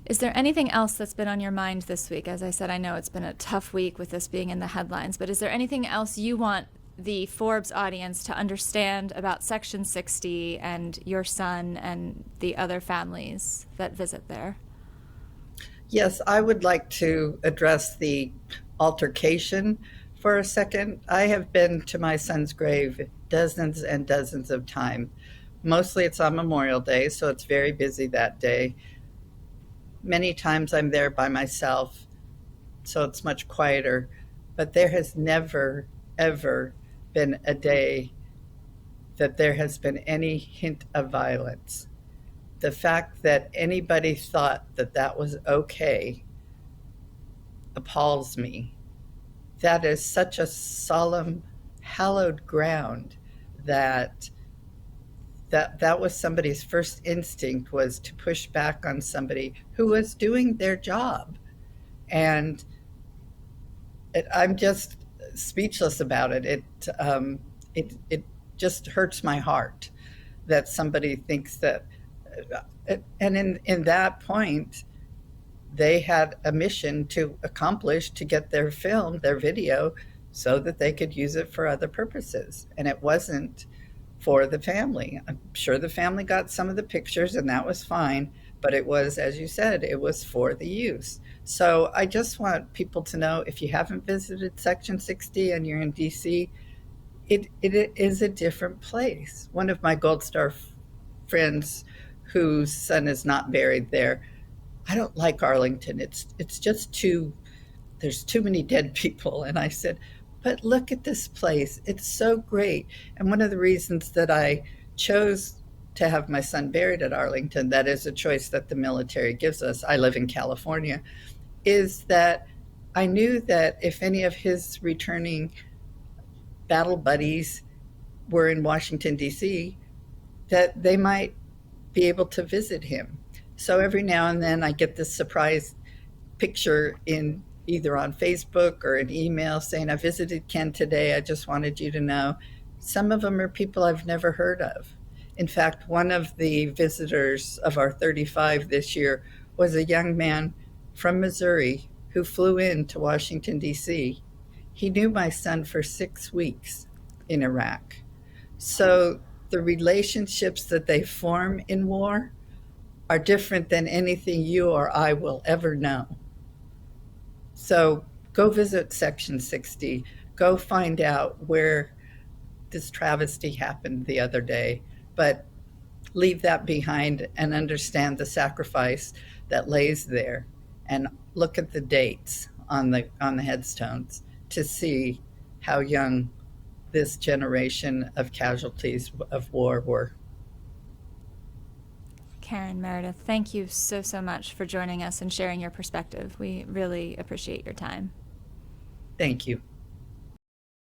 Is there anything else that's been on your mind this week? As I said, I know it's been a tough week with this being in the headlines, but is there anything else you want the Forbes audience to understand about Section 60 and your son and the other families that visit there? Yes, I would like to address the altercation for a second. I have been to my son's grave dozens and dozens of times. Mostly it's on Memorial Day, so it's very busy that day. Many times I'm there by myself, so it's much quieter. But there has never, ever been a day that there has been any hint of violence. The fact that anybody thought that that was okay appalls me. That is such a solemn, hallowed ground that that was somebody's first instinct, was to push back on somebody who was doing their job. And I'm just speechless about it. It just hurts my heart that somebody thinks that. And in that point, they had a mission to accomplish, to get their film, their video, so that they could use it for other purposes. And it wasn't for the family. I'm sure the family got some of the pictures, and that was fine. But it was, as you said, it was for the use. So I just want people to know, if you haven't visited Section 60 and you're in DC, it is a different place. One of my Gold Star friends whose son is not buried there, I don't like Arlington. It's just there's too many dead people. And I said, but look at this place. It's so great. And one of the reasons that I chose to have my son buried at Arlington, that is a choice that the military gives us. I live in California, is that I knew that if any of his returning battle buddies were in Washington, D.C., that they might be able to visit him. So every now and then I get this surprise picture in either on Facebook or an email saying, I visited Ken today. I just wanted you to know. Some of them are people I've never heard of. In fact, one of the visitors of our 35 this year was a young man from Missouri who flew in to Washington, D.C. He knew my son for 6 weeks in Iraq. So the relationships that they form in war are different than anything you or I will ever know. So go visit Section 60. Go find out where this travesty happened the other day. But leave that behind and understand the sacrifice that lays there. And look at the dates on the headstones to see how young this generation of casualties of war were. Karen, Meredith, thank you so, so much for joining us and sharing your perspective. We really appreciate your time. Thank you.